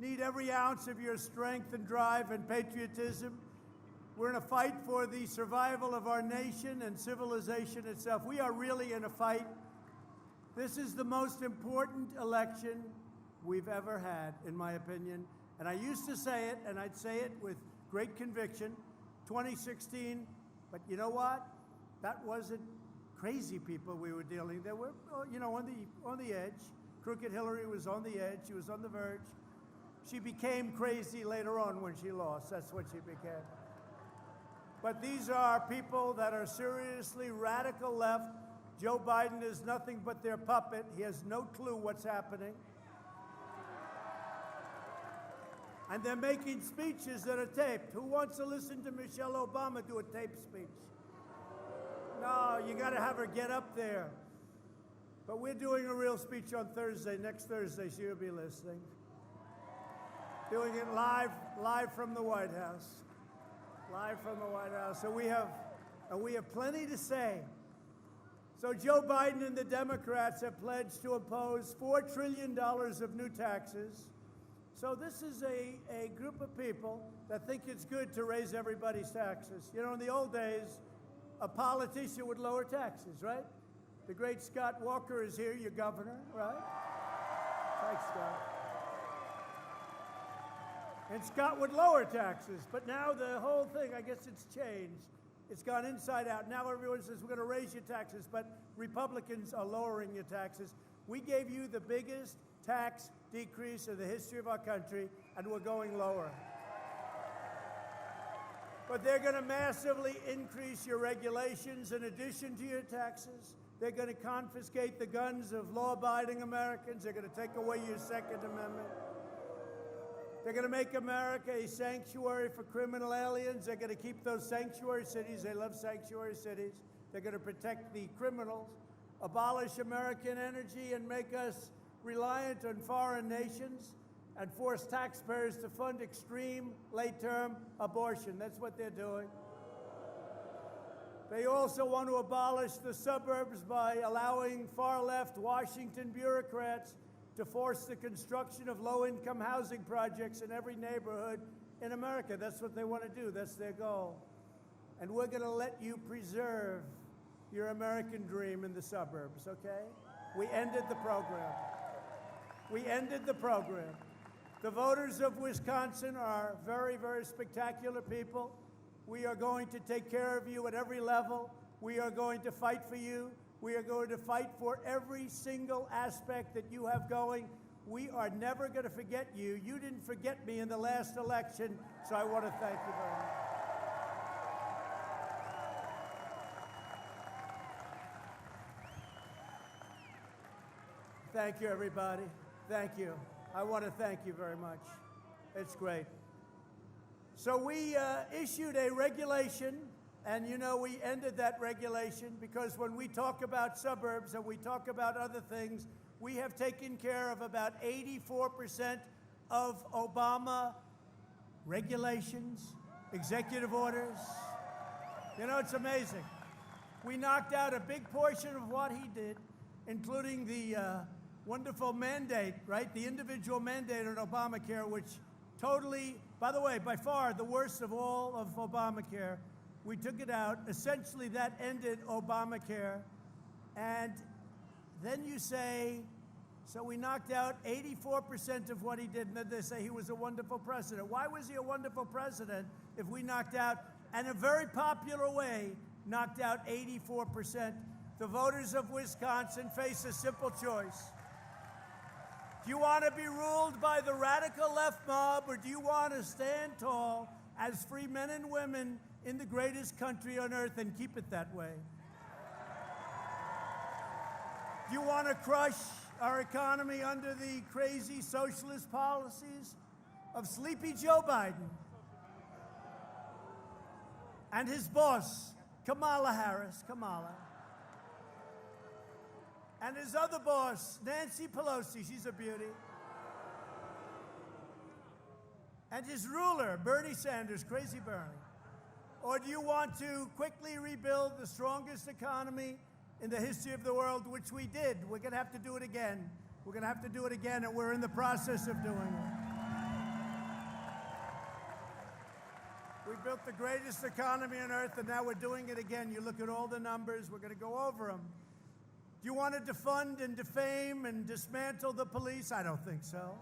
need every ounce of your strength and drive and patriotism. We're in a fight for the survival of our nation and civilization itself. We are really in a fight. This is the most important election we've ever had, in my opinion. And I used to say it, and I'd say it with great conviction, 2016, but you know what? That wasn't crazy people we were dealing. They were, you know, on the edge. Crooked Hillary was on the edge. She was on the verge. She became crazy later on when she lost. That's what she became. But these are people that are seriously radical left. Joe Biden is nothing but their puppet. He has no clue what's happening. And they're making speeches that are taped. Who wants to listen to Michelle Obama do a taped speech? No, you got to have her get up there. But we're doing a real speech on Thursday. Next Thursday, she'll be listening. Doing it live from the White House. Live from the White House. So we have plenty to say. So Joe Biden and the Democrats have pledged to impose $4 trillion of new taxes. So this is a group of people that think it's good to raise everybody's taxes. You know, in the old days, a politician would lower taxes, right? The great Scott Walker is here, your governor, right? Thanks, Scott. And Scott would lower taxes, but now the whole thing, I guess it's changed. It's gone inside out. Now everyone says, we're going to raise your taxes, but Republicans are lowering your taxes. We gave you the biggest tax decrease in the history of our country, and we're going lower. But they're going to massively increase your regulations in addition to your taxes. They're going to confiscate the guns of law-abiding Americans. They're going to take away your Second Amendment. They're going to make America a sanctuary for criminal aliens. They're going to keep those sanctuary cities. They love sanctuary cities. They're going to protect the criminals, abolish American energy, and make us reliant on foreign nations, and force taxpayers to fund extreme late-term abortion. That's what they're doing. They also want to abolish the suburbs by allowing far-left Washington bureaucrats to force the construction of low-income housing projects in every neighborhood in America. That's what they want to do. That's their goal. And we're going to let you preserve your American dream in the suburbs, okay? We ended the program. We ended the program. The voters of Wisconsin are very, very spectacular people. We are going to take care of you at every level. We are going to fight for you. We are going to fight for every single aspect that you have going. We are never going to forget you. You didn't forget me in the last election, so I want to thank you very much. Thank you, everybody. Thank you. I want to thank you very much. It's great. So we issued a regulation, and you know we ended that regulation because when we talk about suburbs and we talk about other things, we have taken care of about 84% of Obama regulations, executive orders. You know, it's amazing. We knocked out a big portion of what he did, including the wonderful mandate, right? The individual mandate on Obamacare, which totally, by the way, by far the worst of all of Obamacare. We took it out. Essentially, that ended Obamacare. And then you say, so we knocked out 84% of what he did, and then they say he was a wonderful president. Why was he a wonderful president if we knocked out, in a very popular way, knocked out 84%? The voters of Wisconsin face a simple choice. Do you want to be ruled by the radical left mob, or do you want to stand tall as free men and women in the greatest country on earth and keep it that way? Do you want to crush our economy under the crazy socialist policies of sleepy Joe Biden and his boss, Kamala Harris, and his other boss, Nancy Pelosi, she's a beauty, and his ruler, Bernie Sanders, crazy Bernie? Or do you want to quickly rebuild the strongest economy in the history of the world, which we did? We're going to have to do it again. We're going to have to do it again, and we're in the process of doing it. We built the greatest economy on earth, and now we're doing it again. You look at all the numbers, we're going to go over them. Do you want to defund and defame and dismantle the police? I don't think so.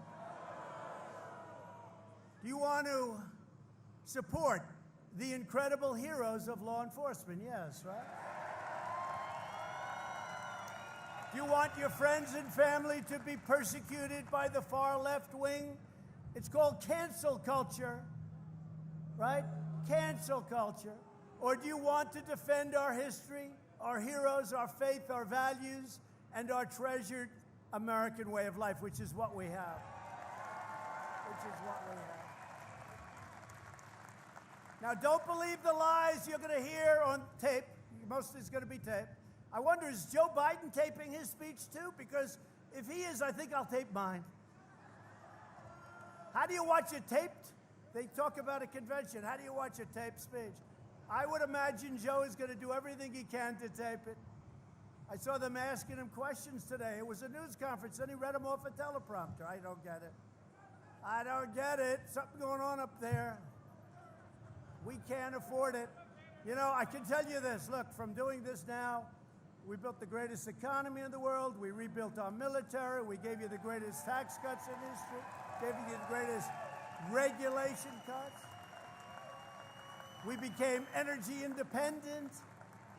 Do you want to support the incredible heroes of law enforcement? Yes, right? Do you want your friends and family to be persecuted by the far left wing? It's called cancel culture, right? Cancel culture. Or do you want to defend our history, our heroes, our faith, our values, and our treasured American way of life, which is what we have? Which is what we have. Now, don't believe the lies you're going to hear on tape. Mostly it's going to be taped. I wonder, is Joe Biden taping his speech too? Because if he is, I think I'll tape mine. How do you watch it taped? They talk about a convention. How do you watch a taped speech? I would imagine Joe is going to do everything he can to tape it. I saw them asking him questions today. It was a news conference, and he read them off a teleprompter. I don't get it. I don't get it. Something going on up there. We can't afford it. You know, I can tell you this. Look, from doing this now, we built the greatest economy in the world. We rebuilt our military. We gave you the greatest tax cuts in history. Gave you the greatest regulation cuts. We became energy independent.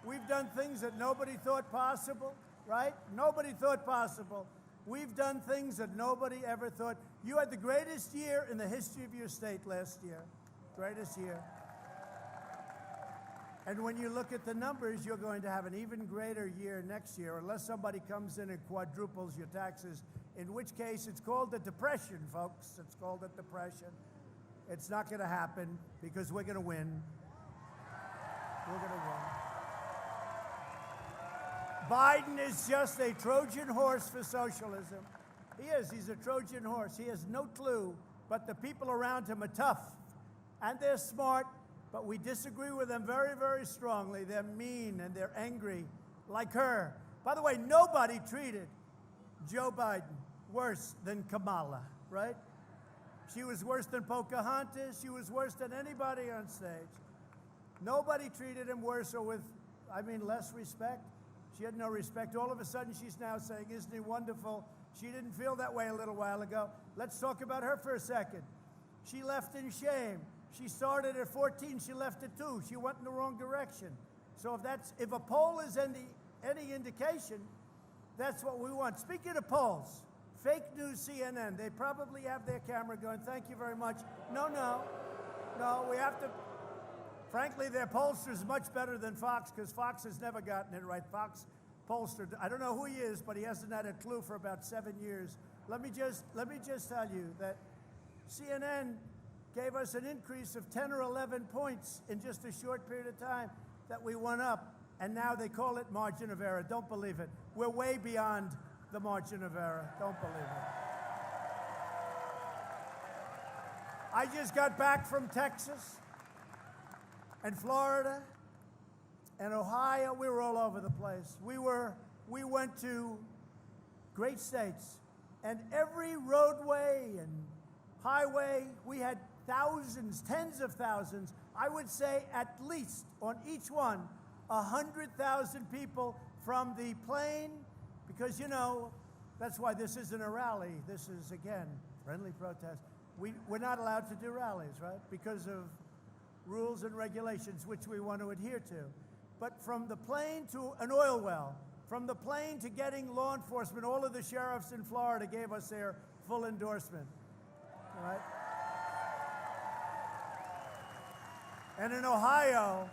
We've done things that nobody thought possible, right? Nobody thought possible. We've done things that nobody ever thought. You had the greatest year in the history of your state last year. Greatest year. And when you look at the numbers, you're going to have an even greater year next year, unless somebody comes in and quadruples your taxes, in which case it's called a depression, folks. It's called a depression. It's not going to happen because we're going to win. We're going to win. Biden is just a Trojan horse for socialism. He is. He's a Trojan horse. He has no clue, but the people around him are tough, and they're smart, but we disagree with them very, very strongly. They're mean, and they're angry, like her. By the way, nobody treated Joe Biden worse than Kamala, right? She was worse than Pocahontas. She was worse than anybody on stage. Nobody treated him worse or with, less respect. She had no respect. All of a sudden, she's now saying, isn't he wonderful? She didn't feel that way a little while ago. Let's talk about her for a second. She left in shame. She started at 14. She left at 2. She went in the wrong direction. So if a poll is any indication, that's what we want. Speaking of polls, fake news CNN, they probably have their camera going, thank you very much. No, we have to. Frankly, their pollster is much better than Fox, because Fox has never gotten it right. Fox pollster, I don't know who he is, but he hasn't had a clue for about 7 years. Let me just tell you that CNN gave us an increase of 10 or 11 points in just a short period of time that we went up, and now they call it margin of error. Don't believe it. We're way beyond the margin of error. Don't believe it. I just got back from Texas and Florida and Ohio. We were all over the place. We went to great states, and every roadway and highway, we had thousands, tens of thousands. I would say at least on each one, 100,000 people from the plane, because, you know, that's why this isn't a rally. This is, again, friendly protest. We're not allowed to do rallies, right? Because of rules and regulations which we want to adhere to. But from the plane to an oil well, from the plane to getting law enforcement, all of the sheriffs in Florida gave us their full endorsement. All right? And in Ohio,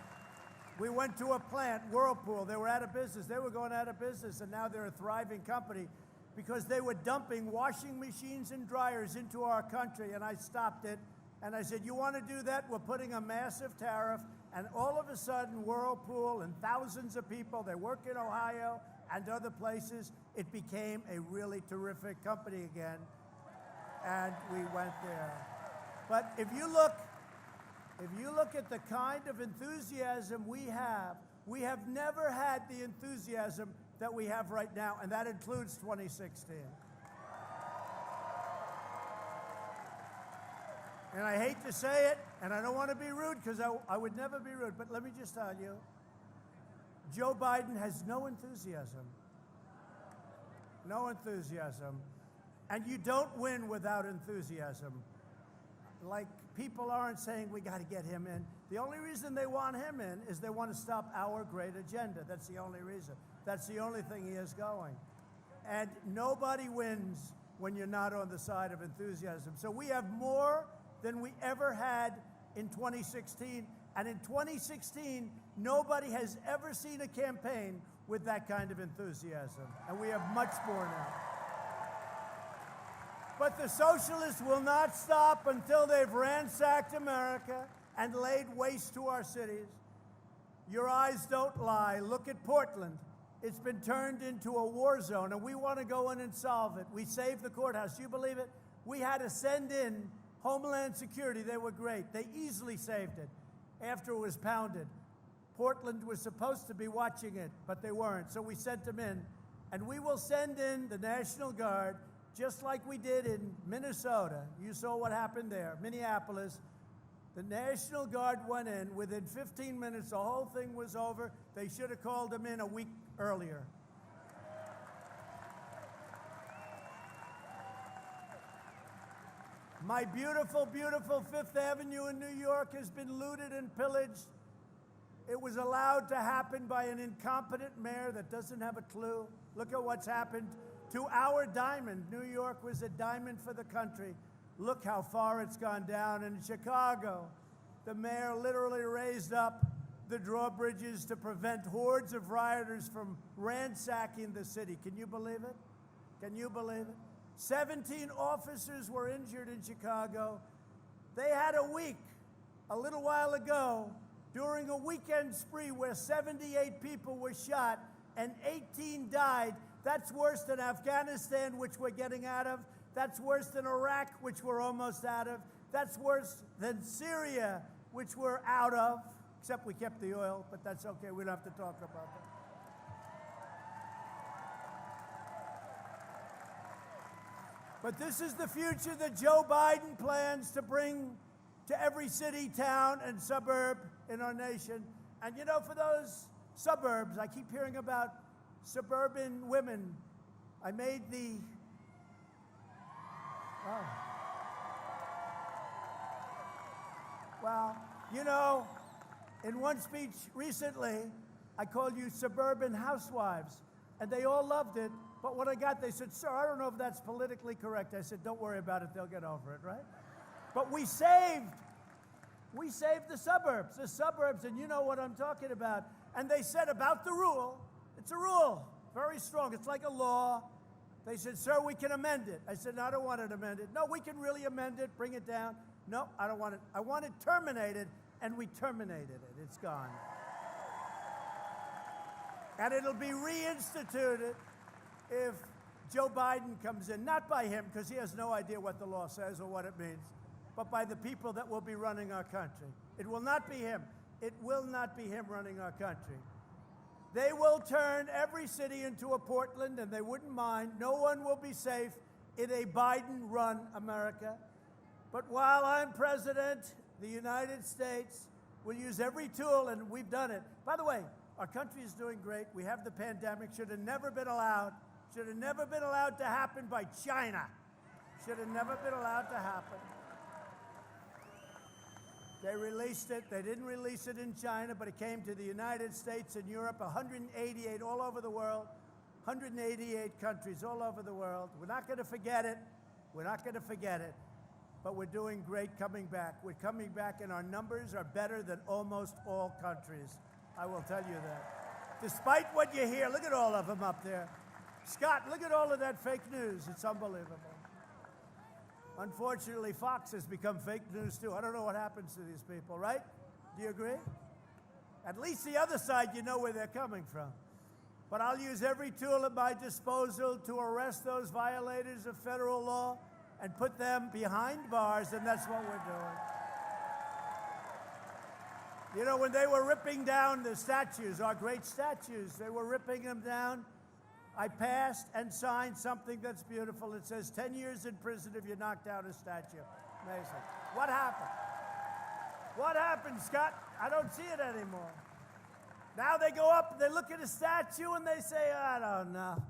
we went to a plant, Whirlpool. They were out of business. They were going out of business, and now they're a thriving company because they were dumping washing machines and dryers into our country, and I stopped it. And I said, you want to do that? We're putting a massive tariff. And all of a sudden, Whirlpool and thousands of people, they work in Ohio and other places. It became a really terrific company again. And we went there. But if you look at the kind of enthusiasm we have never had the enthusiasm that we have right now, and that includes 2016. And I hate to say it, and I don't want to be rude because I would never be rude, but let me just tell you, Joe Biden has no enthusiasm. No enthusiasm. And you don't win without enthusiasm. Like, people aren't saying we got to get him in. The only reason they want him in is they want to stop our great agenda. That's the only reason. That's the only thing he is going. And nobody wins when you're not on the side of enthusiasm. So we have more than we ever had in 2016. And in 2016, nobody has ever seen a campaign with that kind of enthusiasm. And we have much more now. But the socialists will not stop until they've ransacked America and laid waste to our cities. Your eyes don't lie. Look at Portland. It's been turned into a war zone, and we want to go in and solve it. We saved the courthouse. You believe it? We had to send in Homeland Security. They were great. They easily saved it after it was pounded. Portland was supposed to be watching it, but they weren't. So we sent them in. And we will send in the National Guard, just like we did in Minnesota. You saw what happened there. Minneapolis. The National Guard went in. Within 15 minutes, the whole thing was over. They should have called them in a week earlier. My beautiful, beautiful Fifth Avenue in New York has been looted and pillaged. It was allowed to happen by an incompetent mayor that doesn't have a clue. Look at what's happened to our diamond. New York was a diamond for the country. Look how far it's gone down. In Chicago, the mayor literally raised up the drawbridges to prevent hordes of rioters from ransacking the city. Can you believe it? Can you believe it? 17 officers were injured in Chicago. They had a week, a little while ago, during a weekend spree where 78 people were shot and 18 died. That's worse than Afghanistan, which we're getting out of. That's worse than Iraq, which we're almost out of. That's worse than Syria, which we're out of, except we kept the oil, but that's okay. We don't have to talk about that. But this is the future that Joe Biden plans to bring to every city, town, and suburb in our nation. And you know, for those suburbs, I keep hearing about suburban women. I made the... Oh. Well, you know, in one speech recently, I called you suburban housewives, and they all loved it. But when I got, they said, "Sir, I don't know if that's politically correct." I said, "Don't worry about it. They'll get over it, right?" But we saved the suburbs, and you know what I'm talking about. And they said about the rule, it's a rule, very strong. It's like a law. They said, "Sir, we can amend it." I said, "No, I don't want it amended." "No, we can really amend it, bring it down." "No, I don't want it. I want it terminated," and we terminated it. It's gone. And it'll be reinstituted if Joe Biden comes in, not by him, because he has no idea what the law says or what it means, but by the people that will be running our country. It will not be him. It will not be him running our country. They will turn every city into a Portland, and they wouldn't mind. No one will be safe in a Biden-run America. But while I'm president, the United States will use every tool, and we've done it. By the way, our country is doing great. We have the pandemic. Should have never been allowed to happen by China. Should have never been allowed to happen. They released it. They didn't release it in China, but it came to the United States and Europe, 188 all over the world, 188 countries all over the world. We're not going to forget it. We're not going to forget it. But we're doing great coming back. We're coming back, and our numbers are better than almost all countries. I will tell you that. Despite what you hear, look at all of them up there. Scott, look at all of that fake news. It's unbelievable. Unfortunately, Fox has become fake news, too. I don't know what happens to these people, right? Do you agree? At least the other side, you know where they're coming from. But I'll use every tool at my disposal to arrest those violators of federal law and put them behind bars, and that's what we're doing. You know, when they were ripping down the statues, our great statues, they were ripping them down. I passed and signed something that's beautiful. It says 10 years in prison if you knock down a statue. Amazing. What happened? What happened, Scott? I don't see it anymore. Now they go up, they look at a statue, and they say, I don't know.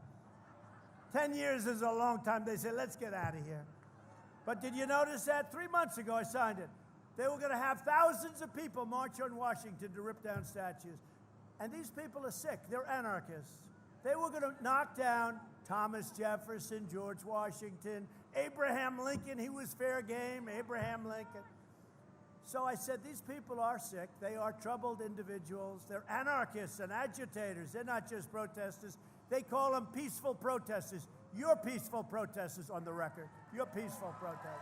10 years is a long time. They say, let's get out of here. But did you notice that? 3 months ago, I signed it. They were going to have thousands of people march on Washington to rip down statues. And these people are sick. They're anarchists. They were going to knock down Thomas Jefferson, George Washington, Abraham Lincoln. He was fair game, Abraham Lincoln. So I said, these people are sick. They are troubled individuals. They're anarchists and agitators. They're not just protesters. They call them peaceful protesters. You're peaceful protesters on the record. You're peaceful protesters.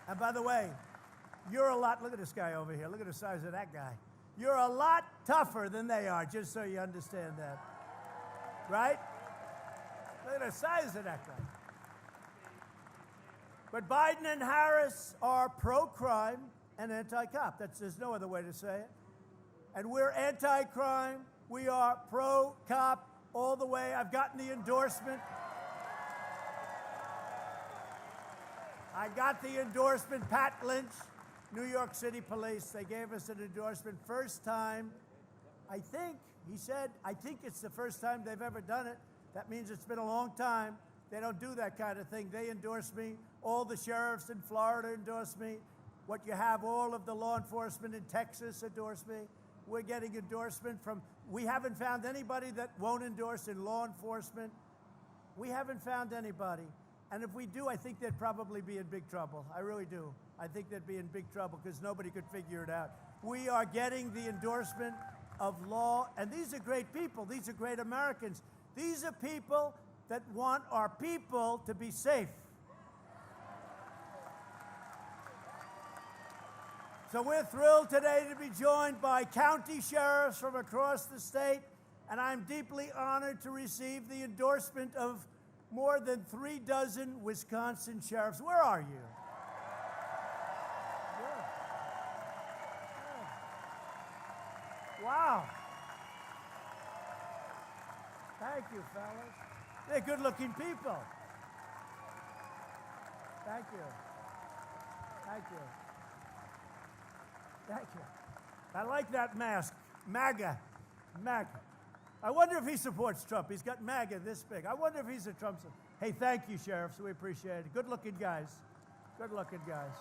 And by the way, you're a lot, look at this guy over here. Look at the size of that guy. You're a lot tougher than they are, just so you understand that. Right? Look at the size of that guy. But Biden and Harris are pro-crime and anti-cop. There's no other way to say it. And we're anti-crime. We are pro-cop all the way. I've gotten the endorsement. I got the endorsement. Pat Lynch, New York City Police, they gave us an endorsement. First time, I think, he said, I think it's the first time they've ever done it. That means it's been a long time. They don't do that kind of thing. They endorse me. All the sheriffs in Florida endorse me. What you have, all of the law enforcement in Texas endorse me. We're getting endorsement from, we haven't found anybody that won't endorse in law enforcement. We haven't found anybody. And if we do, I think they'd probably be in big trouble. I really do. I think they'd be in big trouble because nobody could figure it out. We are getting the endorsement of law, and these are great people. These are great Americans. These are people that want our people to be safe. So we're thrilled today to be joined by county sheriffs from across the state, and I'm deeply honored to receive the endorsement of more than 36 Wisconsin sheriffs. Where are you? Good. Good. Wow. Thank you, fellas. They're good-looking people. Thank you. Thank you. Thank you. I like that mask. MAGA. MAGA. I wonder if he supports Trump. He's got MAGA this big. I wonder if he's a Trump supporter. Hey, thank you, sheriffs. We appreciate it. Good-looking guys. Good-looking guys.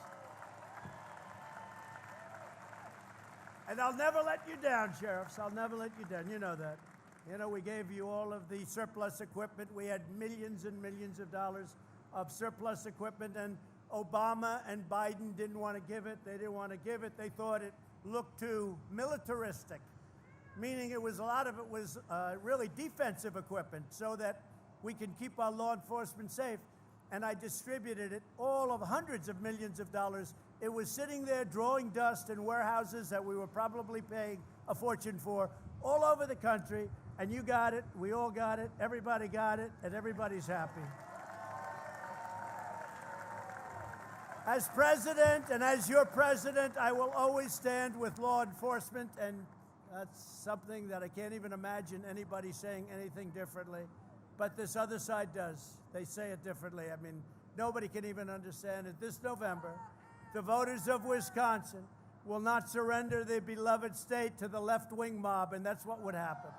And I'll never let you down, sheriffs. I'll never let you down. You know that. You know, we gave you all of the surplus equipment. We had millions and millions of dollars of surplus equipment, and Obama and Biden didn't want to give it. They didn't want to give it. They thought it looked too militaristic, meaning a lot of it was really defensive equipment so that we can keep our law enforcement safe. And I distributed it, all of hundreds of millions of dollars. It was sitting there drawing dust in warehouses that we were probably paying a fortune for all over the country. And you got it, we all got it, everybody got it, and everybody's happy. As president and as your president, I will always stand with law enforcement, and that's something that I can't even imagine anybody saying anything differently. But this other side does. They say it differently. I mean, nobody can even understand it. This November, the voters of Wisconsin will not surrender their beloved state to the left-wing mob, and that's what would happen.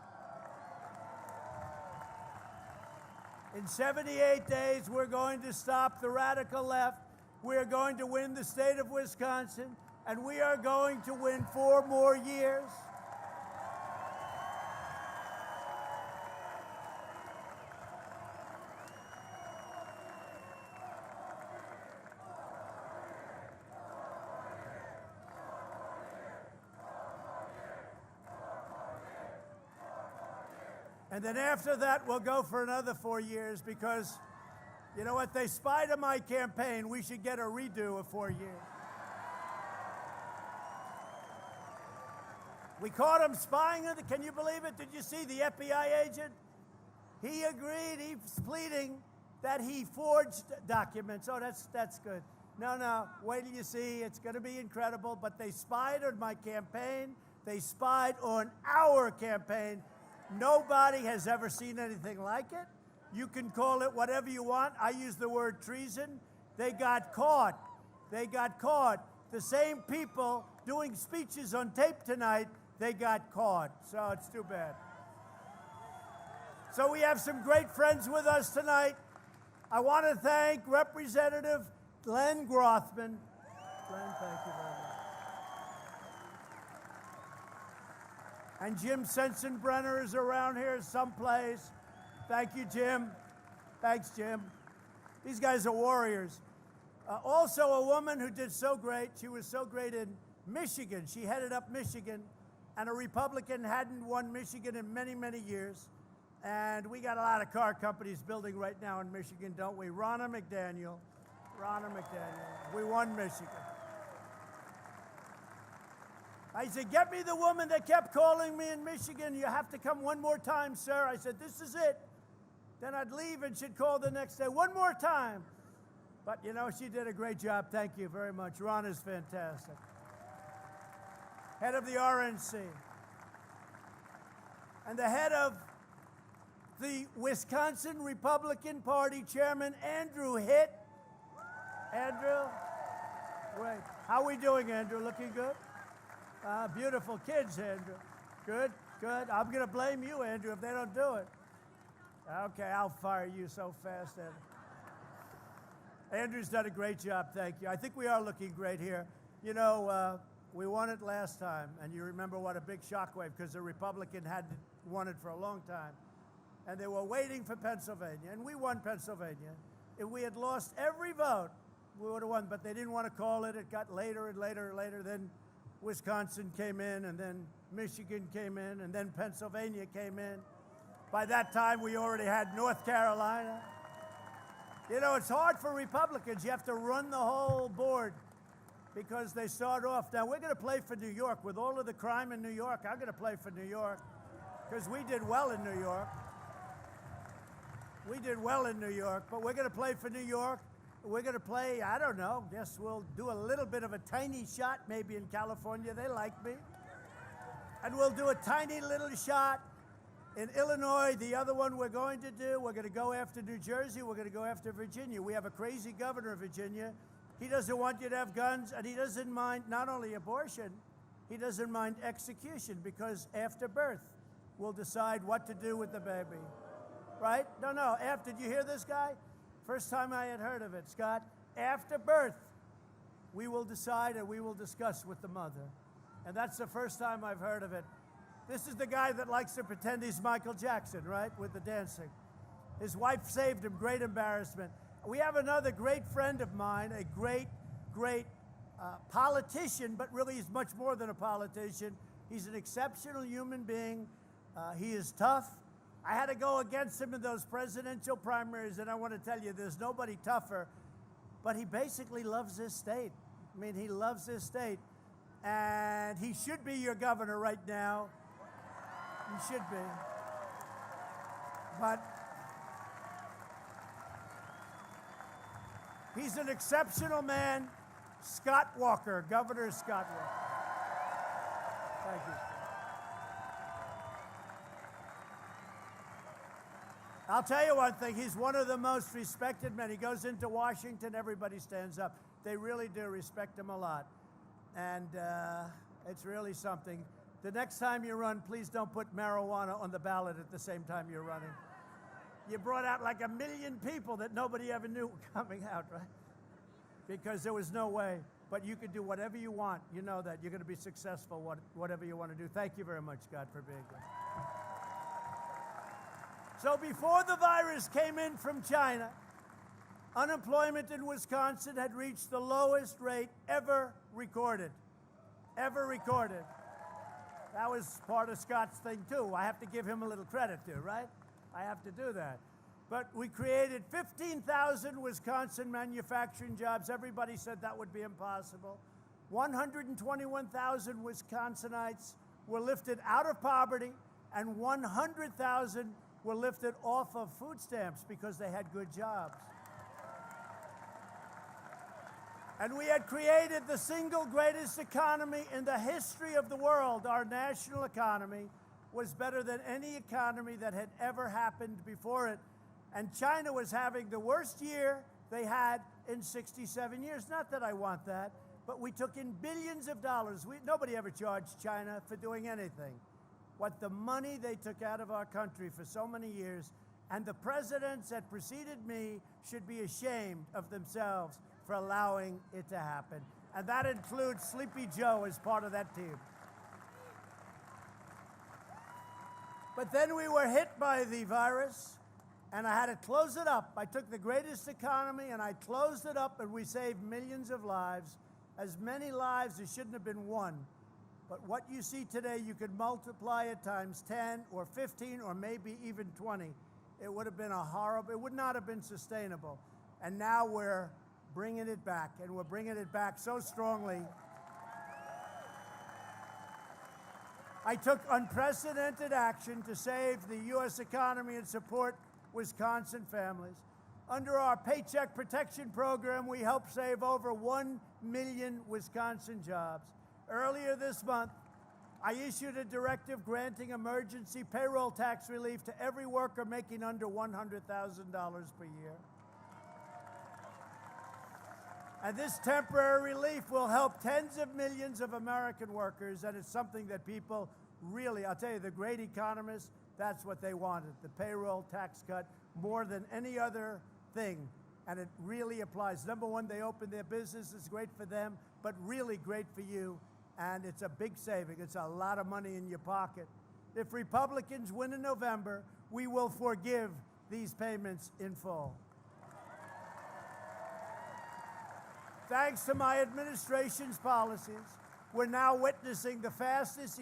In 78 days, we're going to stop the radical left. We're going to win the state of Wisconsin, and we are going to win 4 more years. And then after that, we'll go for another 4 years because, you know what, they spied on my campaign. We should get a redo of 4 years. We caught him spying on can you believe it? Did you see the FBI agent? He agreed, he's pleading that he forged documents. Oh, that's good. No, wait till you see, it's gonna be incredible. But they spied on my campaign. They spied on our campaign. Nobody has ever seen anything like it. You can call it whatever you want. I use the word treason. They got caught. They got caught. The same people doing speeches on tape tonight, they got caught. So it's too bad. So we have some great friends with us tonight. I want to thank Representative Glenn Grothman. Glenn, thank you very much. And Jim Sensenbrenner is around here someplace. Thank you, Jim. Thanks, Jim. These guys are warriors. Also, a woman who did so great. She was so great in Michigan. She headed up Michigan, and a Republican hadn't won Michigan in many, many years. And we got a lot of car companies building right now in Michigan, don't we? Ronna McDaniel. Ronna McDaniel. We won Michigan. I said, get me the woman that kept calling me in Michigan. You have to come one more time, sir. I said, this is it. Then I'd leave and she'd call the next day, one more time. But, you know, she did a great job. Thank you very much. Ron is fantastic. Head of the RNC. And the head of the Wisconsin Republican Party, Chairman Andrew Hitt. Andrew, wait. How are we doing, Andrew? Looking good? Beautiful kids, Andrew. Good, good. I'm going to blame you, Andrew, if they don't do it. Okay, I'll fire you so fast, Andrew. Andrew's done a great job, thank you. I think we are looking great here. You know, we won it last time, and you remember what a big shockwave, because the Republican had won it for a long time. And they were waiting for Pennsylvania, and we won Pennsylvania. If we had lost every vote, we would have won, but they didn't want to call it. It got later and later and later. Then Wisconsin came in, and then Michigan came in, and then Pennsylvania came in. By that time, we already had North Carolina. You know, it's hard for Republicans. You have to run the whole board because they start off. Now, we're going to play for New York. With all of the crime in New York, I'm going to play for New York because we did well in New York. We did well in New York, but we're going to play for New York. We're going to play, I don't know, guess we'll do a little bit of a tiny shot maybe in California. They like me. And we'll do a tiny little shot in Illinois. The other one we're going to do, we're going to go after New Jersey. We're going to go after Virginia. We have a crazy governor of Virginia. He doesn't want you to have guns, and he doesn't mind not only abortion, he doesn't mind execution, because after birth, we'll decide what to do with the baby. Right? No. Did you hear this guy? First time I had heard of it, Scott. After birth, we will decide and we will discuss with the mother. And that's the first time I've heard of it. This is the guy that likes to pretend he's Michael Jackson, right, with the dancing. His wife saved him, great embarrassment. We have another great friend of mine, a great politician, but really he's much more than a politician. He's an exceptional human being. He is tough. I had to go against him in those presidential primaries, and I want to tell you, there's nobody tougher. But he basically loves this state. I mean, he loves this state. And he should be your governor right now. He should be. But he's an exceptional man. Scott Walker, Governor Scott Walker. Thank you. I'll tell you one thing, he's one of the most respected men. He goes into Washington, everybody stands up. They really do respect him a lot. And it's really something. The next time you run, please don't put marijuana on the ballot at the same time you're running. You brought out like 1 million people that nobody ever knew were coming out, right? Because there was no way. But you can do whatever you want. You know that. You're going to be successful, whatever you want to do. Thank you very much, Scott, for being here. So before the virus came in from China, unemployment in Wisconsin had reached the lowest rate ever recorded. Ever recorded. That was part of Scott's thing, too. I have to give him a little credit, too, right? I have to do that. But we created 15,000 Wisconsin manufacturing jobs. Everybody said that would be impossible. 121,000 Wisconsinites were lifted out of poverty, and 100,000 were lifted off of food stamps because they had good jobs. And we had created the single greatest economy in the history of the world, our national economy, was better than any economy that had ever happened before it. And China was having the worst year they had in 67 years. Not that I want that, but we took in billions of dollars. Nobody ever charged China for doing anything. What the money they took out of our country for so many years, and the presidents that preceded me should be ashamed of themselves for allowing it to happen. And that includes Sleepy Joe as part of that team. But then we were hit by the virus, and I had to close it up. I took the greatest economy, and I closed it up, and we saved millions of lives, as many lives as shouldn't have been won. But what you see today, you could multiply it times 10 or 15 or maybe even 20. It would have been it would not have been sustainable. And now we're bringing it back, and we're bringing it back so strongly. I took unprecedented action to save the U.S. economy and support Wisconsin families. Under our Paycheck Protection Program, we helped save over 1 million Wisconsin jobs. Earlier this month, I issued a directive granting emergency payroll tax relief to every worker making under $100,000 per year. And this temporary relief will help tens of millions of American workers, and it's something that people really, I'll tell you, the great economists, that's what they wanted, the payroll tax cut, more than any other thing. And it really applies. Number one, they open their business, it's great for them, but really great for you. And it's a big saving. It's a lot of money in your pocket. If Republicans win in November, we will forgive these payments in full. Thanks to my administration's policies, we're now witnessing the fastest,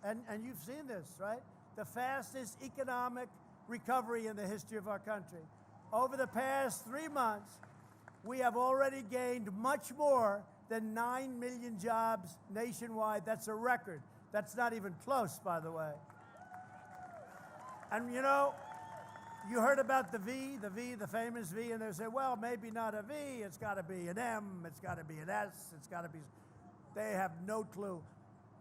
and you've seen this, right? The fastest economic recovery in the history of our country. Over the past 3 months, we have already gained much more than 9 million jobs nationwide. That's a record. That's not even close, by the way. And you know, you heard about the famous V, and they say, well, maybe not a V, it's got to be an M, it's got to be an S, it's got to be... They have no clue.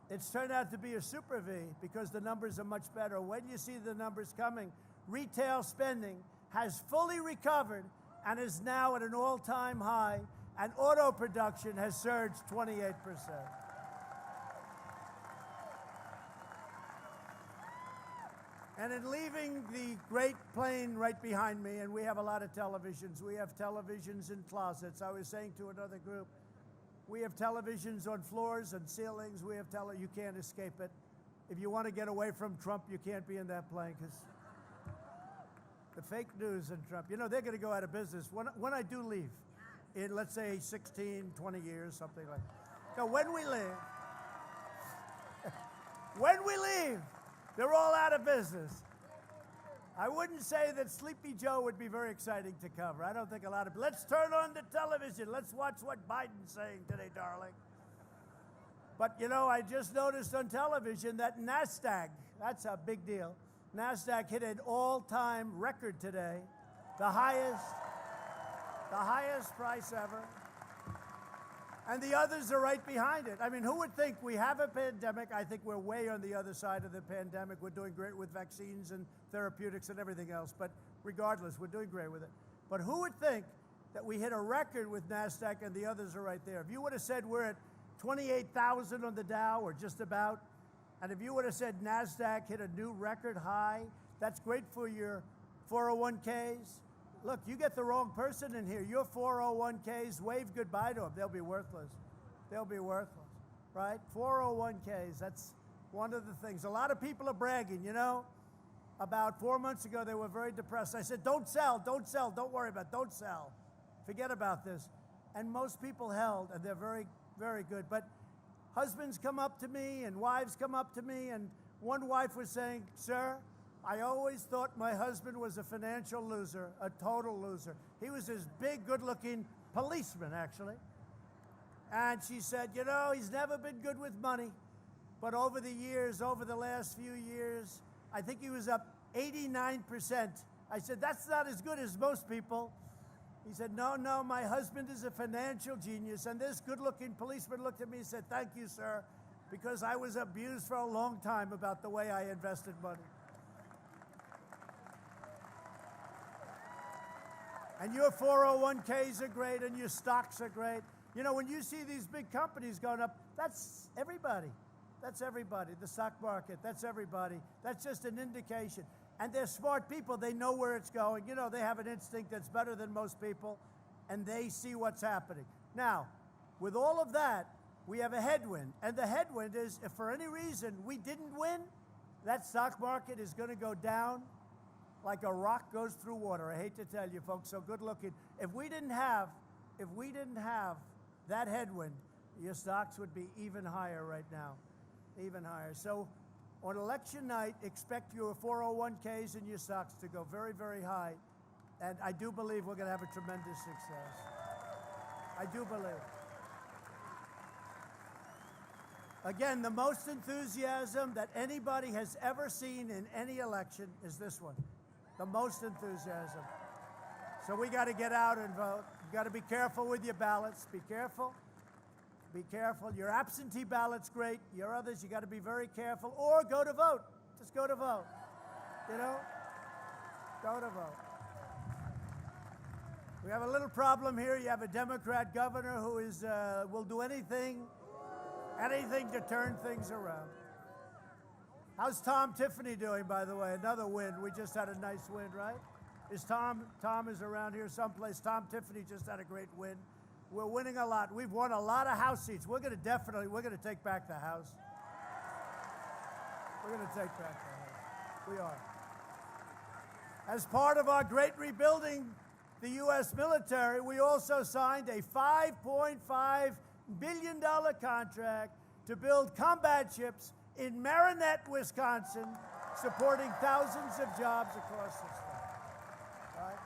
It's turned out to be a super V because the numbers are much better. When you see the numbers coming, retail spending has fully recovered and is now at an all-time high, and auto production has surged 28%. And in leaving the great plane right behind me, and we have a lot of televisions. We have televisions in closets. I was saying to another group, we have televisions on floors and ceilings. We have you can't escape it. If you want to get away from Trump, you can't be in that plane, because the fake news and Trump, you know, they're going to go out of business when I do leave. In, let's say, 16, 20 years, something like that. So when we leave, they're all out of business. I wouldn't say that Sleepy Joe would be very exciting to cover. I don't think a lot of... Let's turn on the television. Let's watch what Biden's saying today, darling. But, you know, I just noticed on television that NASDAQ, that's a big deal. NASDAQ hit an all-time record today, the highest price ever. And the others are right behind it. I mean, who would think we have a pandemic? I think we're way on the other side of the pandemic. We're doing great with vaccines and therapeutics and everything else. But regardless, we're doing great with it. But who would think that we hit a record with NASDAQ and the others are right there? If you would have said we're at 28,000 on the Dow, or just about, and if you would have said NASDAQ hit a new record high, that's great for your 401ks. Look, you get the wrong person in here. Your 401ks, wave goodbye to them. They'll be worthless. They'll be worthless, right? 401ks, that's one of the things. A lot of people are bragging, you know. About 4 months ago, they were very depressed. I said, don't sell, don't worry about it, don't sell. Forget about this. And most people held, and they're very, very good. But husbands come up to me, and wives come up to me, and one wife was saying, sir, I always thought my husband was a financial loser, a total loser. He was this big, good-looking policeman, actually. And she said, you know, he's never been good with money. But over the years, over the last few years, I think he was up 89%. I said, that's not as good as most people. He said, no, my husband is a financial genius. And this good-looking policeman looked at me and said, thank you, sir. because I was abused for a long time about the way I invested money. And your 401ks are great and your stocks are great. You know, when you see these big companies going up, that's everybody. That's everybody. The stock market, that's everybody. That's just an indication. And they're smart people. They know where it's going. You know, they have an instinct that's better than most people, and they see what's happening. Now, with all of that, we have a headwind. And the headwind is, if for any reason we didn't win, that stock market is going to go down like a rock goes through water. I hate to tell you, folks, so good looking. If we didn't have that headwind, your stocks would be even higher right now, even higher. So on election night, expect your 401ks and your stocks to go very, very high. And I do believe we're going to have a tremendous success. I do believe. Again, the most enthusiasm that anybody has ever seen in any election is this one. The most enthusiasm. So we got to get out and vote. You got to be careful with your ballots. Be careful. Be careful. Your absentee ballot's great. Your others, you got to be very careful. Or go to vote. Just go to vote. You know? Go to vote. We have a little problem here. You have a Democrat governor who is will do anything to turn things around. How's Tom Tiffany doing, by the way? Another win. We just had a nice win, right? Is Tom is around here someplace. Tom Tiffany just had a great win. We're winning a lot. We've won a lot of House seats. We're going to take back the House. We're going to take back the House. We are. As part of our great rebuilding the U.S. military, we also signed a $5.5 billion contract to build combat ships in Marinette, Wisconsin, supporting thousands of jobs across the state. Right?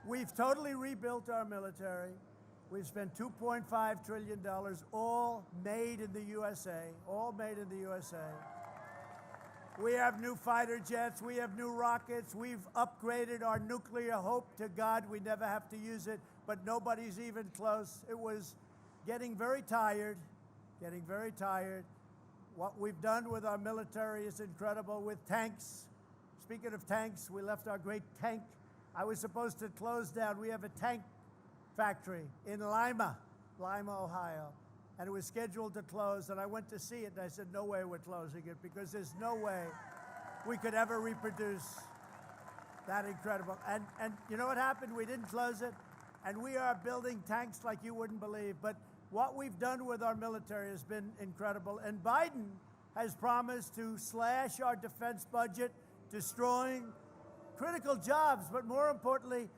We've totally rebuilt our military. We've spent $2.5 trillion, all made in the USA, all made in the USA. We have new fighter jets. We have new rockets. We've upgraded our nuclear. Hope to God we never have to use it, but nobody's even close. It was getting very tired, getting very tired. What we've done with our military is incredible with tanks. Speaking of tanks, we left our great tank. I was supposed to close down. We have a tank factory in Lima, Ohio, and it was scheduled to close, and I went to see it, and I said, no way we're closing it, because there's no way we could ever reproduce that incredible. And you know what happened? We didn't close it, and we are building tanks like you wouldn't believe, but what we've done with our military has been incredible, and Biden has promised to slash our defense budget, destroying critical jobs, but more importantly,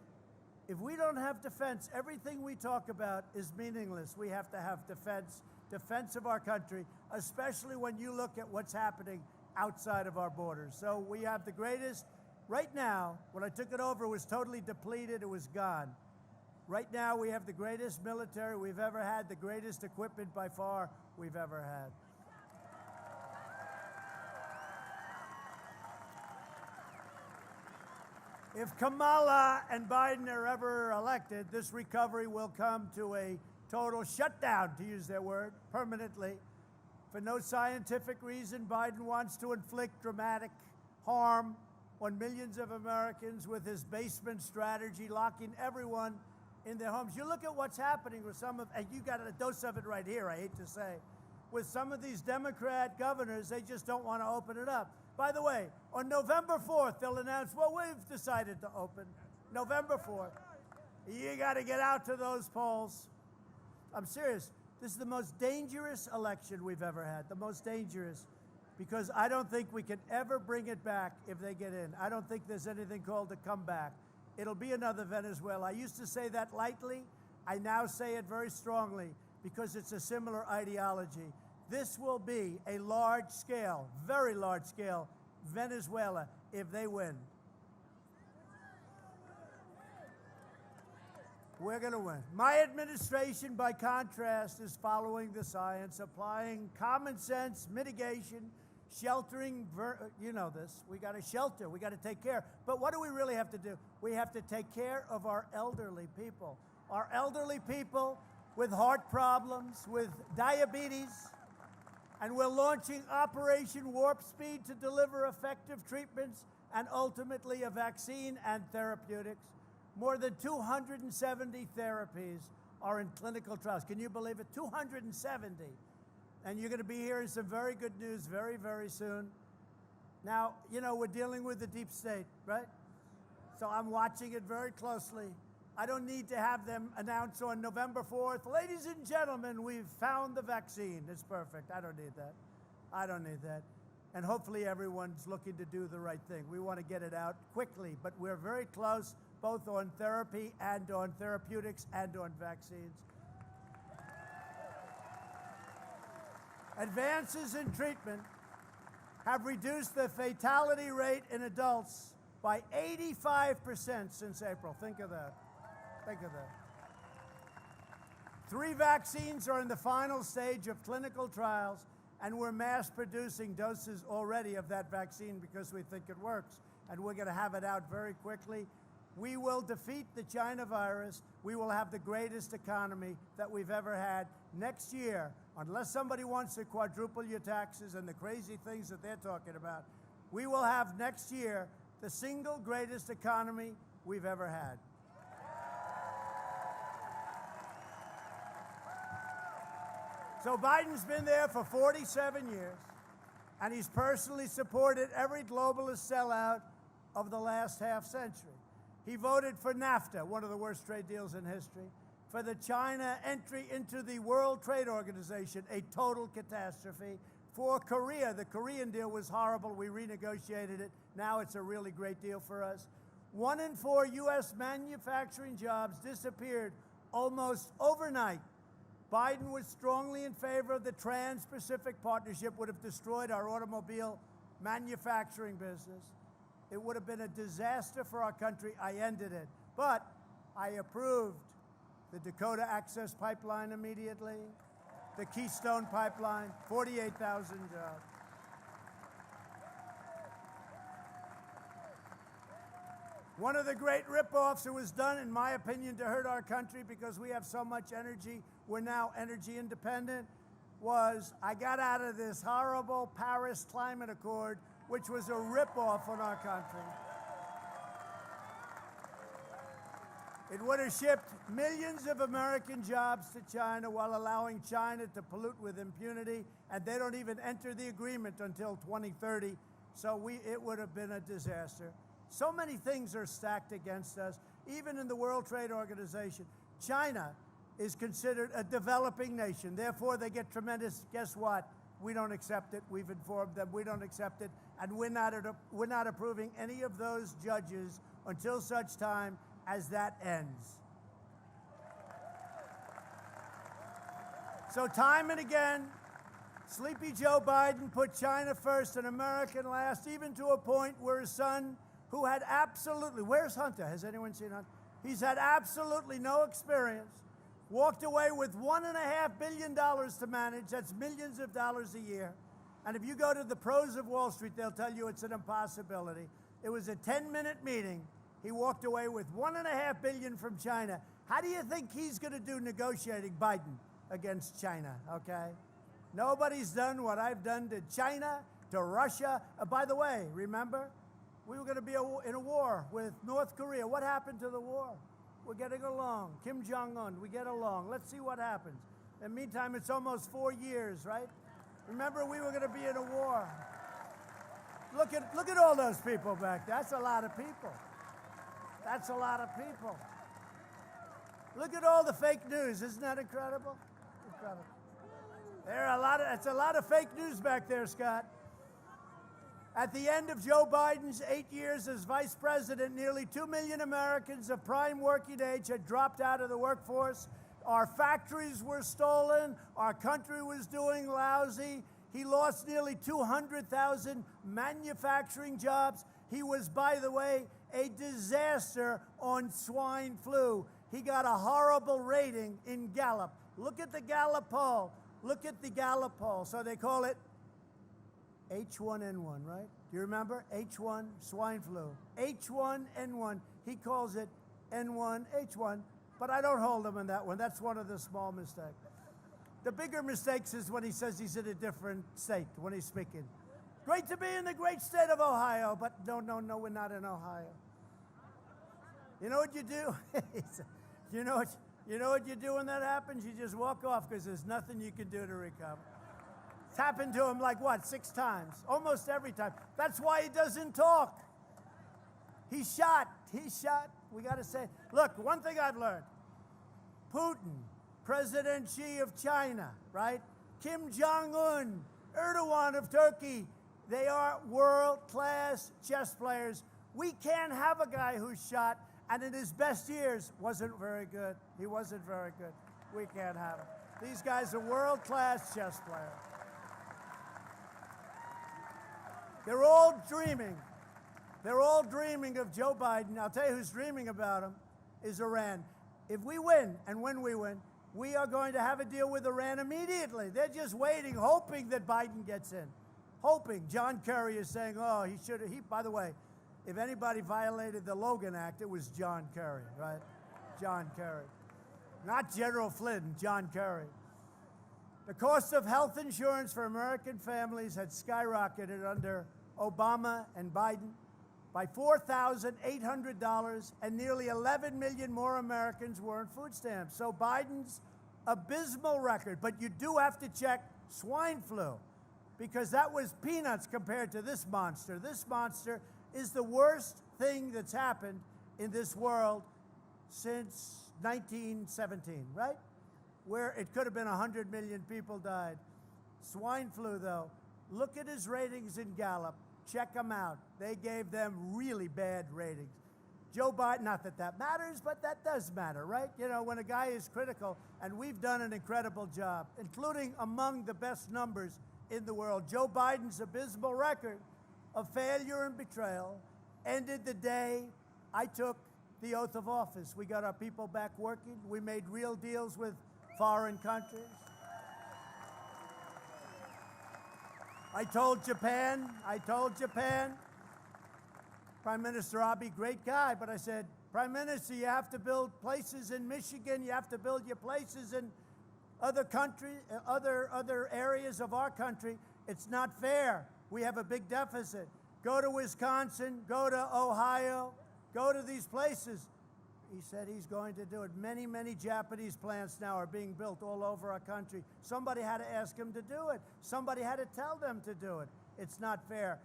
if we don't have defense, everything we talk about is meaningless. We have to have defense of our country, especially when you look at what's happening outside of our borders. So we have the greatest, right now, when I took it over, it was totally depleted, it was gone. Right now, we have the greatest military we've ever had, the greatest equipment by far we've ever had. If Kamala and Biden are ever elected, this recovery will come to a total shutdown, to use their word, permanently. For no scientific reason, Biden wants to inflict dramatic harm on millions of Americans with his basement strategy, locking everyone in their homes. You look at what's happening with some of, and you got a dose of it right here, I hate to say, with some of these Democrat governors, they just don't want to open it up. By the way, on November 4th, they'll announce, well, we've decided to open. November 4th. You got to get out to those polls. I'm serious. This is the most dangerous election we've ever had, the most dangerous, because I don't think we can ever bring it back if they get in. I don't think there's anything called a comeback. It'll be another Venezuela. I used to say that lightly. I now say it very strongly because it's a similar ideology. This will be a large-scale, very large-scale Venezuela if they win. We're going to win. My administration, by contrast, is following the science, applying common sense, mitigation, sheltering. You know this. We got to shelter. We got to take care. But what do we really have to do? We have to take care of our elderly people. Our elderly people with heart problems, with diabetes. And we're launching Operation Warp Speed to deliver effective treatments and ultimately a vaccine and therapeutics. More than 270 therapies are in clinical trials. Can you believe it? 270. And you're going to be hearing some very good news very, very soon. Now, you know, we're dealing with the deep state, right? So I'm watching it very closely. I don't need to have them announce on November 4th, ladies and gentlemen, we've found the vaccine. It's perfect. I don't need that. I don't need that. And hopefully everyone's looking to do the right thing. We want to get it out quickly, but we're very close, both on therapy and on therapeutics and on vaccines. Advances in treatment have reduced the fatality rate in adults by 85% since April. Think of that. Think of that. 3 vaccines are in the final stage of clinical trials, and we're mass producing doses already of that vaccine because we think it works. And we're going to have it out very quickly. We will defeat the China virus. We will have the greatest economy that we've ever had. Next year, unless somebody wants to quadruple your taxes and the crazy things that they're talking about, we will have next year the single greatest economy we've ever had. So Biden's been there for 47 years, and he's personally supported every globalist sellout of the last half century. He voted for NAFTA, one of the worst trade deals in history, for the China entry into the World Trade Organization, a total catastrophe, for Korea. The Korean deal was horrible. We renegotiated it. Now it's a really great deal for us. 1 in 4 U.S. manufacturing jobs disappeared almost overnight. Biden was strongly in favor of the Trans-Pacific Partnership, would have destroyed our automobile manufacturing business. It would have been a disaster for our country. I ended it. But I approved the Dakota Access Pipeline immediately, the Keystone Pipeline, 48,000 jobs. One of the great ripoffs that was done, in my opinion, to hurt our country because we have so much energy, we're now energy independent, was I got out of this horrible Paris Climate Accord, which was a ripoff on our country. It would have shipped millions of American jobs to China while allowing China to pollute with impunity, and they don't even enter the agreement until 2030, so it would have been a disaster. So many things are stacked against us, even in the World Trade Organization. China is considered a developing nation. Therefore, they get tremendous, guess what? We don't accept it. We've informed them we don't accept it. And we're not approving any of those judges until such time as that ends. So time and again, Sleepy Joe Biden put China first and American last, even to a point where his son, who had absolutely, where's Hunter? Has anyone seen Hunter? He's had absolutely no experience, walked away with $1.5 billion to manage. That's millions of dollars a year. And if you go to the pros of Wall Street, they'll tell you it's an impossibility. It was a 10-minute meeting. He walked away with $1.5 billion from China. How do you think he's going to do negotiating, Biden, against China, okay? Nobody's done what I've done to China, to Russia. By the way, remember? We were going to be in a war with North Korea. What happened to the war? We're getting along. Kim Jong-un, we get along. Let's see what happens. In the meantime, it's almost 4 years, right? Remember, we were going to be in a war. Look at all those people back there. That's a lot of people. That's a lot of people. Look at all the fake news. Isn't that incredible? Incredible. It's a lot of fake news back there, Scott. At the end of Joe Biden's 8 years as vice president, nearly 2 million Americans of prime working age had dropped out of the workforce. Our factories were stolen. Our country was doing lousy. He lost nearly 200,000 manufacturing jobs. He was, by the way, a disaster on swine flu. He got a horrible rating in Gallup. Look at the Gallup poll. Look at the Gallup poll. So they call it H1N1, right? Do you remember? H1, swine flu. H1N1. He calls it N1H1, but I don't hold him on that one. That's one of the small mistakes. The bigger mistakes is when he says he's in a different state when he's speaking. Great to be in the great state of Ohio, but no, we're not in Ohio. You know what you do? you know what you do when that happens? You just walk off because there's nothing you can do to recover. It's happened to him like, what, 6 times? Almost every time. That's why he doesn't talk. He's shot. We got to say, look, one thing I've learned. Putin, President Xi of China, right? Kim Jong-un, Erdogan of Turkey. They are world-class chess players. We can't have a guy who's shot and in his best years wasn't very good. He wasn't very good. We can't have it. These guys are world-class chess players. They're all dreaming. They're all dreaming of Joe Biden. I'll tell you who's dreaming about him is Iran. If we win, and when we win, we are going to have a deal with Iran immediately. They're just waiting, hoping that Biden gets in. Hoping. John Kerry is saying, oh, he should have. By the way, if anybody violated the Logan Act, it was John Kerry, right? John Kerry. Not General Flynn, John Kerry. The cost of health insurance for American families had skyrocketed under Obama and Biden by $4,800, and nearly 11 million more Americans were on food stamps. So Biden's abysmal record, but you do have to check swine flu, because that was peanuts compared to this monster. This monster is the worst thing that's happened in this world since 1917, right? Where it could have been 100 million people died. Swine flu, though, look at his ratings in Gallup. Check them out. They gave them really bad ratings. Joe Biden, not that that matters, but that does matter, right? You know, when a guy is critical, and we've done an incredible job, including among the best numbers in the world. Joe Biden's abysmal record of failure and betrayal ended the day I took the oath of office. We got our people back working. We made real deals with foreign countries. I told Japan, Prime Minister Abe, great guy, but I said, Prime Minister, you have to build places in Michigan, you have to build your places in other countries, other areas of our country. It's not fair. We have a big deficit. Go to Wisconsin, go to Ohio, go to these places. He said he's going to do it. Many, many Japanese plants now are being built all over our country. Somebody had to ask him to do it. Somebody had to tell them to do it. It's not fair.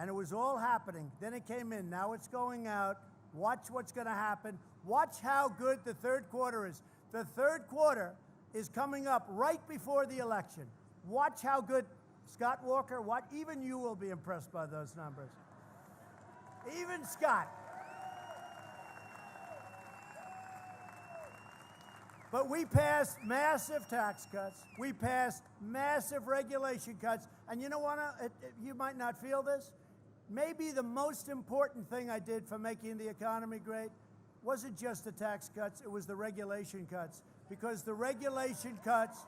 And it was all happening. Then it came in. Now it's going out. Watch what's going to happen. Watch how good the third quarter is. The third quarter is coming up right before the election. Watch how good Scott Walker, even you will be impressed by those numbers. Even Scott. But we passed massive tax cuts. We passed massive regulation cuts. And you know what? You might not feel this. Maybe the most important thing I did for making the economy great wasn't just the tax cuts, it was the regulation cuts. Because the regulation cuts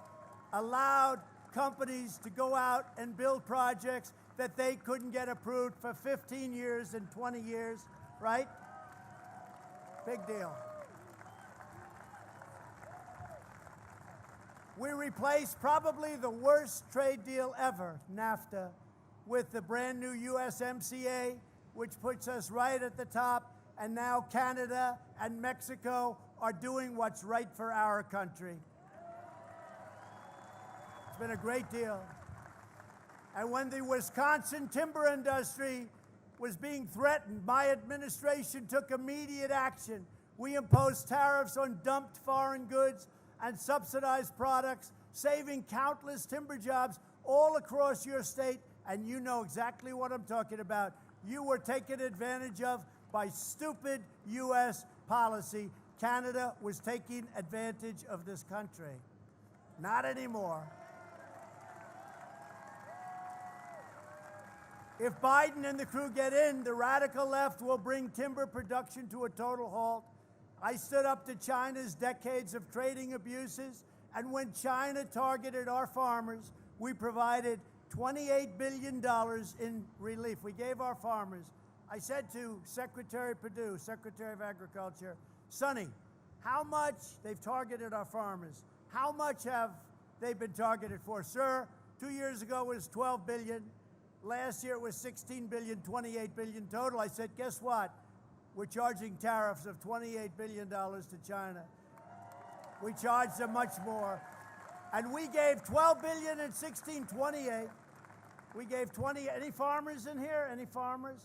allowed companies to go out and build projects that they couldn't get approved for 15 years and 20 years, right? Big deal. We replaced probably the worst trade deal ever, NAFTA, with the brand new USMCA, which puts us right at the top, and now Canada and Mexico are doing what's right for our country. It's been a great deal. And when the Wisconsin timber industry was being threatened, my administration took immediate action. We imposed tariffs on dumped foreign goods and subsidized products, saving countless timber jobs all across your state, and you know exactly what I'm talking about. You were taken advantage of by stupid U.S. policy. Canada was taking advantage of this country. Not anymore. If Biden and the crew get in, the radical left will bring timber production to a total halt. I stood up to China's decades of trading abuses, and when China targeted our farmers, we provided $28 billion in relief. We gave our farmers. I said to Secretary Perdue, Secretary of Agriculture, Sonny, how much they've targeted our farmers? How much have they been targeted for? Sir, 2 years ago it was $12 billion. Last year it was $16 billion, $28 billion total. I said, guess what? We're charging tariffs of $28 billion to China. We charged them much more. And we gave $12 billion and $16, $28. We gave 20. Any farmers in here? Any farmers?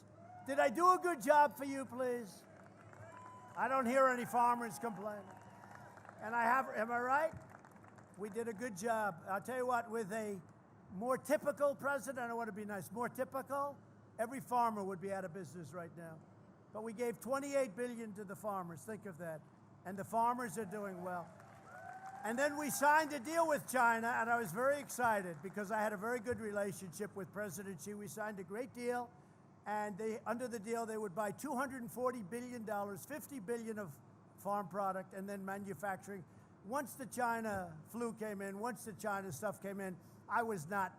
Did I do a good job for you, please? I don't hear any farmers complaining. And I have, am I right? We did a good job. I'll tell you what, with a more typical president, I don't want to be nice, more typical, every farmer would be out of business right now. But we gave $28 billion to the farmers. Think of that. And the farmers are doing well. And then we signed a deal with China, and I was very excited because I had a very good relationship with President Xi. We signed a great deal, and under the deal, they would buy $240 billion, $50 billion of farm product, and then manufacturing. Once the China flu came in, once the China stuff came in, I was not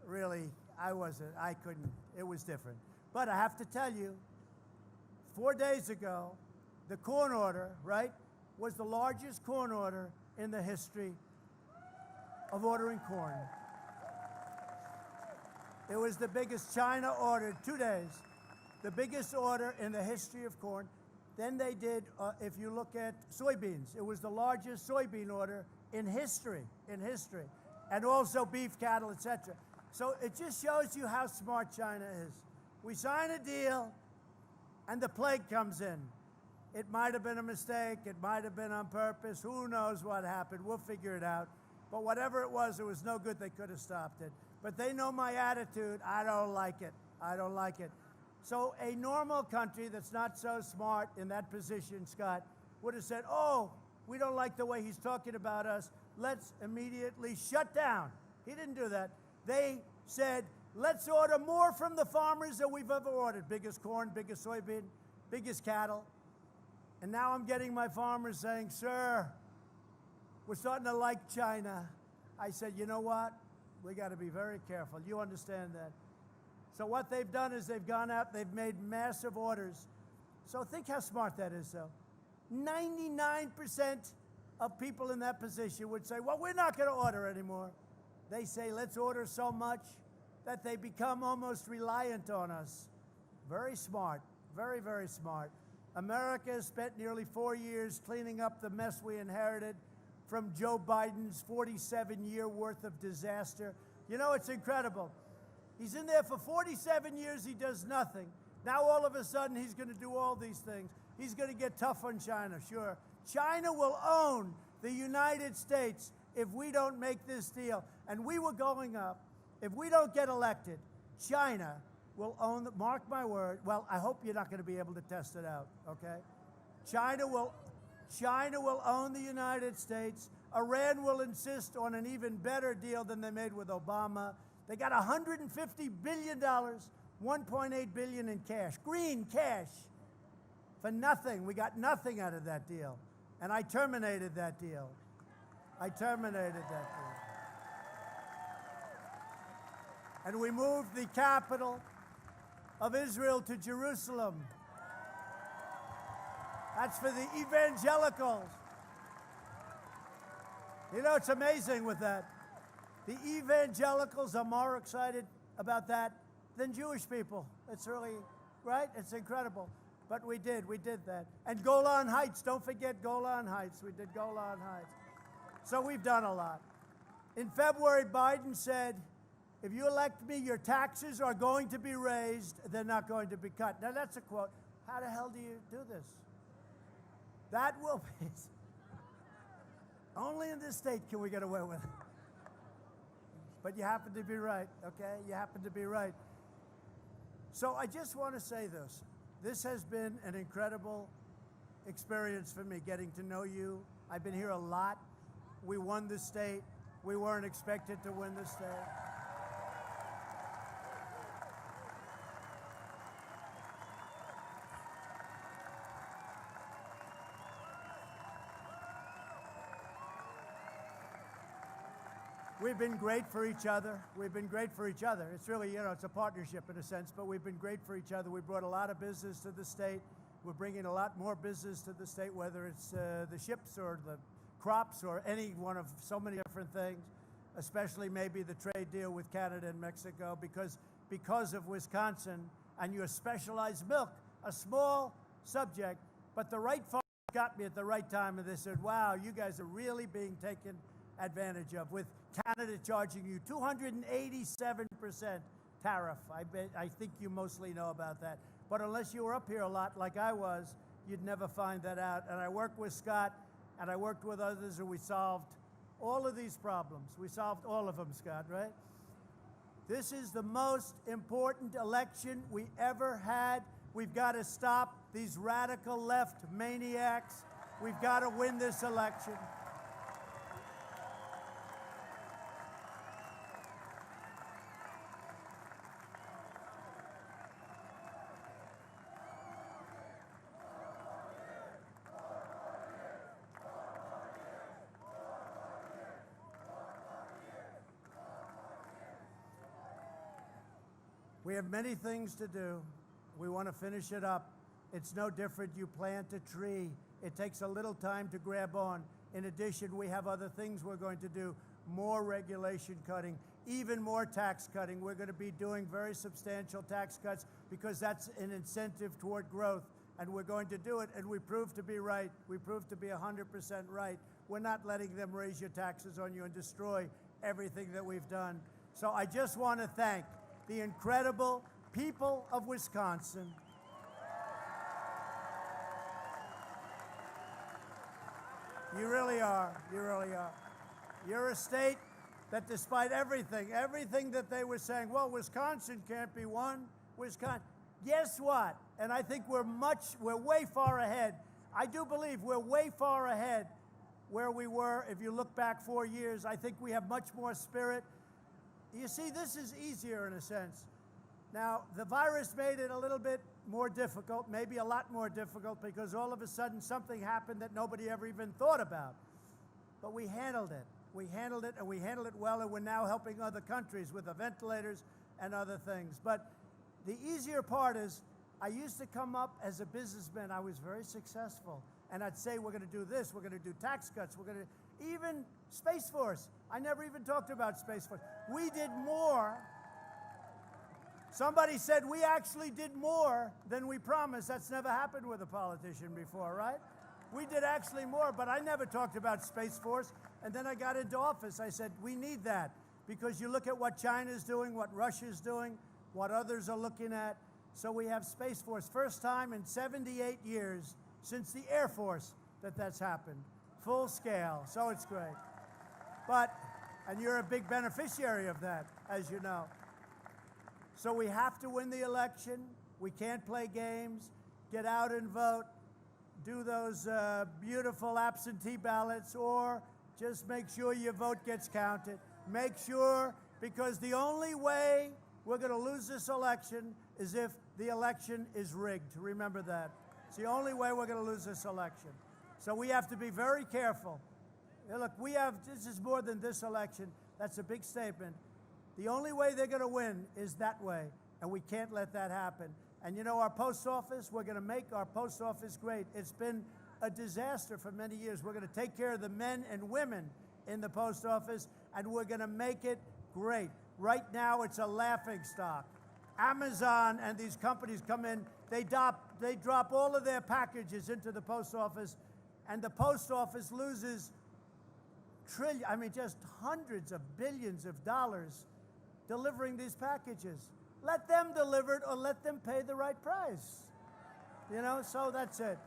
really, I couldn't, it was different. But I have to tell you, 4 days ago, the corn order, right, was the largest corn order in the history of ordering corn. It was the biggest. China ordered 2 days, the biggest order in the history of corn. Then they did, if you look at soybeans, it was the largest soybean order in history, and also beef, cattle, etc. So it just shows you how smart China is. We sign a deal, and the plague comes in. It might have been a mistake. It might have been on purpose. Who knows what happened? We'll figure it out. But whatever it was no good. They could have stopped it. But they know my attitude. I don't like it. I don't like it. So a normal country that's not so smart in that position, Scott, would have said, oh, we don't like the way he's talking about us. Let's immediately shut down. He didn't do that. They said, let's order more from the farmers than we've ever ordered. Biggest corn, biggest soybean, biggest cattle. And now I'm getting my farmers saying, sir, we're starting to like China. I said, you know what? We got to be very careful. You understand that. So what they've done is they've gone out, they've made massive orders. So think how smart that is, though. 99% of people in that position would say, well, we're not going to order anymore. They say, let's order so much that they become almost reliant on us. Very smart, very, very smart. America has spent nearly 4 years cleaning up the mess we inherited from Joe Biden's 47-year worth of disaster. You know, it's incredible. He's in there for 47 years, he does nothing. Now all of a sudden he's going to do all these things. He's going to get tough on China, sure. China will own the United States if we don't make this deal. And we were going up. If we don't get elected, China will own, mark my word, well, I hope you're not going to be able to test it out, okay? China will own the United States. Iran will insist on an even better deal than they made with Obama. They got $150 billion, $1.8 billion in cash, green cash, for nothing. We got nothing out of that deal. And I terminated that deal. I terminated that deal. And we moved the capital of Israel to Jerusalem. That's for the evangelicals. You know, it's amazing with that. The evangelicals are more excited about that than Jewish people. It's really, right? It's incredible. But we did that. And Golan Heights, don't forget Golan Heights. We did Golan Heights. So we've done a lot. In February, Biden said, if you elect me, your taxes are going to be raised, they're not going to be cut. Now that's a quote. How the hell do you do this? That will be, only in this state can we get away with it. But you happen to be right, okay? You happen to be right. So I just want to say this. This has been an incredible experience for me, getting to know you. I've been here a lot. We won the state. We weren't expected to win the state. We've been great for each other. We've been great for each other. It's really, it's a partnership in a sense, but we've been great for each other. We brought a lot of business to the state. We're bringing a lot more business to the state, whether it's the ships or the crops or any one of so many different things, especially maybe the trade deal with Canada and Mexico, because of Wisconsin and your specialized milk, a small subject, but the right farmers got me at the right time, and they said, wow, you guys are really being taken advantage of, with Canada charging you 287% tariff. I think you mostly know about that. But unless you were up here a lot like I was, you'd never find that out. And I worked with Scott, and I worked with others, and we solved all of these problems. We solved all of them, Scott, right? This is the most important election we ever had. We've got to stop these radical left maniacs. We've got to win this election. We have many things to do. We want to finish it up. It's no different. You plant a tree. It takes a little time to grab on. In addition, we have other things we're going to do. More regulation cutting, even more tax cutting. We're going to be doing very substantial tax cuts because that's an incentive toward growth. And we're going to do it, and we proved to be right. We proved to be 100% right. We're not letting them raise your taxes on you and destroy everything that we've done. So I just want to thank the incredible people of Wisconsin. You really are. You really are. You're a state that despite everything that they were saying, well, Wisconsin can't be won, Wisconsin. Guess what? And I think we're way far ahead. I do believe we're way far ahead where we were. If you look back 4 years, I think we have much more spirit. You see, this is easier in a sense. Now, the virus made it a little bit more difficult, maybe a lot more difficult, because all of a sudden something happened that nobody ever even thought about. But we handled it. We handled it, and we handled it well, and we're now helping other countries with the ventilators and other things. But the easier part is, I used to come up as a businessman. I was very successful. And I'd say, we're going to do this, we're going to do tax cuts, we're going to, even Space Force. I never even talked about Space Force. We did more. Somebody said we actually did more than we promised. That's never happened with a politician before, right? We did actually more, but I never talked about Space Force. And then I got into office. I said, we need that, because you look at what China's doing, what Russia's doing, what others are looking at. So we have Space Force. First time in 78 years since the Air Force that's happened. Full scale, so it's great. And you're a big beneficiary of that, as you know. So we have to win the election. We can't play games. Get out and vote. Do those beautiful absentee ballots, or just make sure your vote gets counted. Make sure, because the only way we're going to lose this election is if the election is rigged. Remember that. It's the only way we're going to lose this election. So we have to be very careful. Now look, this is more than this election. That's a big statement. The only way they're going to win is that way, and we can't let that happen. And you know, our post office, we're going to make our post office great. It's been a disaster for many years. We're going to take care of the men and women in the post office, and we're going to make it great. Right now, it's a laughingstock. Amazon and these companies come in, they drop all of their packages into the post office, and the post office loses just hundreds of billions of dollars delivering these packages. Let them deliver it, or let them pay the right price. So that's it.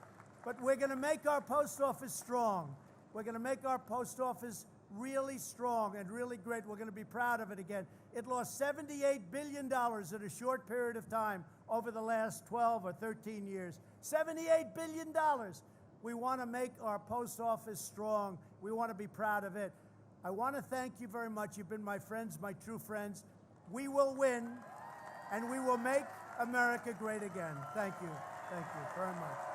But we're going to make our post office strong. We're going to make our post office really strong and really great. We're going to be proud of it again. It lost $78 billion in a short period of time over the last 12 or 13 years. $78 billion. We want to make our post office strong. We want to be proud of it. I want to thank you very much. You've been my friends, my true friends. We will win, and we will make America great again. Thank you. Thank you very much.